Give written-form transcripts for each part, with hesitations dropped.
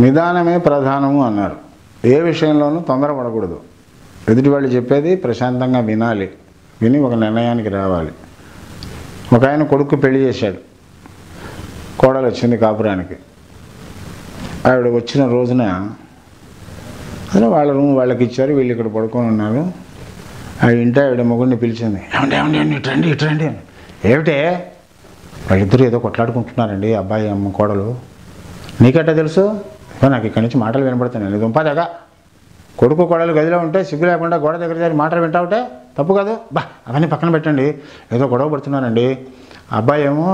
నిదానమే ప్రధానము అన్నారు. ఏ విషయంలోనూ తొందరపడకూడదు. ఎదుటి వాళ్ళు చెప్పేది ప్రశాంతంగా వినాలి, విని ఒక నిర్ణయానికి రావాలి. ఒక ఆయన కొడుకు పెళ్లి చేశాడు. కోడలు వచ్చింది కాపురానికి. ఆవిడ వచ్చిన రోజున అదే వాళ్ళ రూమ్ వాళ్ళకి ఇచ్చారు, వీళ్ళు ఇక్కడ పడుకొని ఉన్నారు. ఆ ఇంటి ఆవిడ మొగుడిని పిలిచింది, ఏమండి ఏమండి అండి ఇట్రండి ఇట్రండి అని. ఏమిటే? వాళ్ళిద్దరూ ఏదో కొట్లాడుకుంటున్నారండి, అబ్బాయి అమ్మ కోడలు. నీకెట్టా తెలుసు? నాకు ఇక్కడి నుంచి మాటలు వినపడుతున్నాయి. దుంపదగా కొడుకు కోడలు గదిలో ఉంటే సిగ్గు లేకుండా గోడ దగ్గర దగ్గర మాటలు వింటావుంటే తప్పు కాదు. బా అవన్నీ పక్కన పెట్టండి, ఏదో గొడవ పడుతున్నారండి. అబ్బాయి ఏమో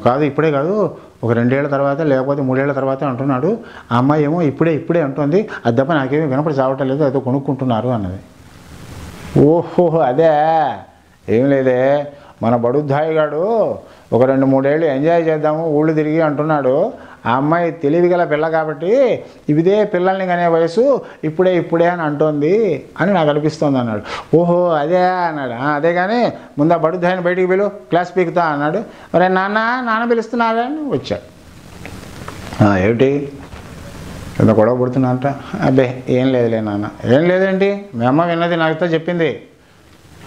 కాదు ఇప్పుడే కాదు, ఒక 2 ఏళ్ల తర్వాత లేకపోతే 3 ఏళ్ల తర్వాత అంటున్నాడు. ఆ అమ్మాయి ఏమో ఇప్పుడే అంటుంది. అది తప్ప నాకేమీ వినపడి చావటం లేదు, ఏదో కొనుక్కుంటున్నారు అన్నది. ఓహో అదే, ఏం లేదే, మన బడుద్దాయిగాడు ఒక 2-3 ఏళ్ళు ఎంజాయ్ చేద్దాము ఊళ్ళు తిరిగి అంటున్నాడు. ఆ అమ్మాయి తెలివిగల పిల్ల కాబట్టి ఇదే పిల్లల్ని కనే వయసు ఇప్పుడే అని అంటోంది అని నాకు అనిపిస్తుంది అన్నాడు. ఓహో అదే అన్నాడు. అదే కానీ ముందు ఆ బడుద్దాయిని బయటికి పిలు, క్లాస్ పీకుతా అన్నాడు. మరి నాన్న పిలుస్తున్నారని వచ్చాడు. ఏమిటి ఏదో గొడవ పడుతున్నా అంట. అబ్బే ఏం లేదులే నాన్న. ఏం లేదేంటి? మీ అమ్మ విన్నది నాకుతో చెప్పింది.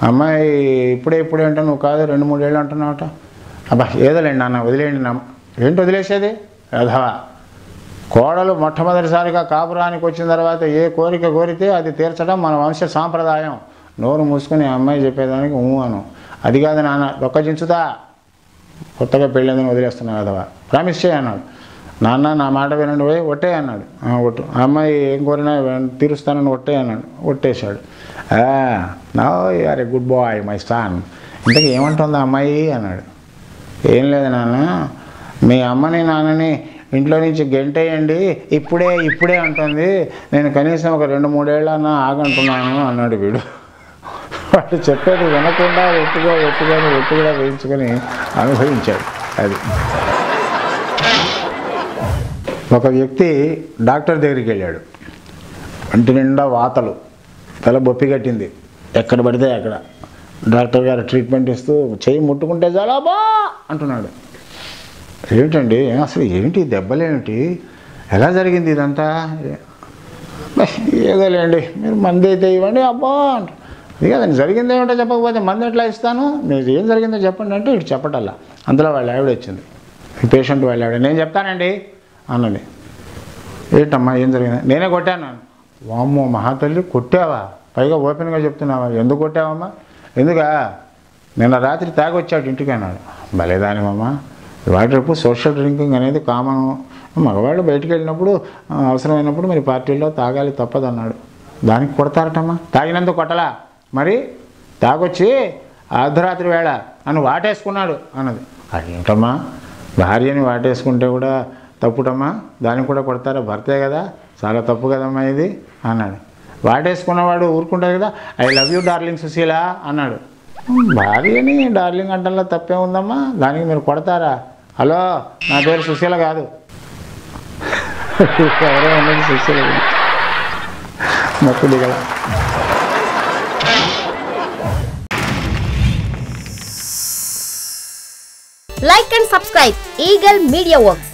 అమ్మాయి ఇప్పుడే అంటే నువ్వు కాదు 2-3 ఏళ్ళు అంటున్నావుట. అబ్బా ఏదోలేండి నాన్న, వదిలేయండి నాన్న. ఏంటి వదిలేసేది? అధవా కోడలు మొట్టమొదటిసారిగా కాపురానికి వచ్చిన తర్వాత ఏ కోరిక కోరితే అది తీర్చడం మన వంశ సాంప్రదాయం. నోరు మూసుకొని అమ్మాయి చెప్పేదానికి అను. అది కాదు నాన్న, దొక్కజించుతా, కొత్తగా పెళ్ళిందని వదిలేస్తున్నావు అధవా, ప్రామిస్ చేయి అన్నాడు. నాన్న నా మాట వినండి పోయి ఒట్టే అన్నాడు. ఒట్టు. అమ్మాయి ఏం కోరినా తీరుస్తానని ఒట్టే అన్నాడు. ఒట్టేశాడు. Now you are a good boy my son. ఇంతకీ ఏమంటుంది అమ్మాయి అన్నాడు. ఏం లేదు నాన్న, మీ అమ్మని నాన్నని ఇంట్లో నుంచి గెంటేయండి, ఇప్పుడే అంటుంది. నేను కనీసం ఒక 2-3 ఏళ్ళన్నా ఆగంటున్నాను అన్నాడు వీడు. వాడు చెప్పేది వినకుండా ఒట్టుగా వేయించుకొని అనుభవించాడు. అది ఒక వ్యక్తి డాక్టర్ దగ్గరికి వెళ్ళాడు. ఒంటి నిండా వాతలు, తల బొప్పి కట్టింది, ఎక్కడ పడితే అక్కడ. డాక్టర్ గారు ట్రీట్మెంట్ ఇస్తూ చెయ్యి ముట్టుకుంటే చాలా బా అంటున్నాడు. ఏమిటండి అసలు ఏంటి దెబ్బలేమిటి, ఎలా జరిగింది ఇదంతా? ఏదోలేండి, మీరు మంది అయితే ఇవ్వండి అబ్బా అంట. అది కదండి, జరిగింది ఏమిటో చెప్పకపోతే మంది ఎట్లా ఇస్తాను, మీరు ఏం జరిగిందో చెప్పండి అంటే ఇటు చెప్పటల్లా. అందులో వాళ్ళ ఆవిడ వచ్చింది, పేషెంట్ వాళ్ళ ఆవిడ. నేను చెప్తానండి అన్నది. ఏంటమ్మా ఏం జరిగింది? నేనే కొట్టాను. వామ్మో మహాతల్లి, కొట్టావా? పైగా ఓపెన్గా చెప్తున్నావా? ఎందుకు కొట్టావమ్మా? ఎందుకా? నిన్న రాత్రి తాగొచ్చాడు ఇంటికి అన్నాడు. భలేదానివమ్మా, ఇవాళ రేపు సోషల్ డ్రింకింగ్ అనేది కామను. మగవాళ్ళు బయటికి వెళ్ళినప్పుడు అవసరమైనప్పుడు మరి పార్టీల్లో తాగాలి తప్పదన్నాడు. దానికి కొడతారటమ్మా? తాగినందుకు కొట్టలా మరి? తాగొచ్చి అర్ధరాత్రి వేళ నన్ను వాటేసుకున్నాడు అన్నది. అదేంటమ్మా, భార్యని వాటేసుకుంటే కూడా తప్పుటమ్మా, దానికి కూడా కొడతారా? భర్తే కదా, చాలా తప్పు కదమ్మా ఇది అన్నాడు. వాటేసుకున్నవాడు ఊరుకుంటాడు కదా. I love you darling Sushila అన్నాడు. భార్యని డార్లింగ్ అంటల్లో తప్పే ఉందమ్మా, దానికి మీరు కొడతారా? హలో, నా పేరు సుశీల కాదు, ఎవరో ఉన్నది సుశీల మొక్కు దిగల. Like and subscribe Eagle Media Works.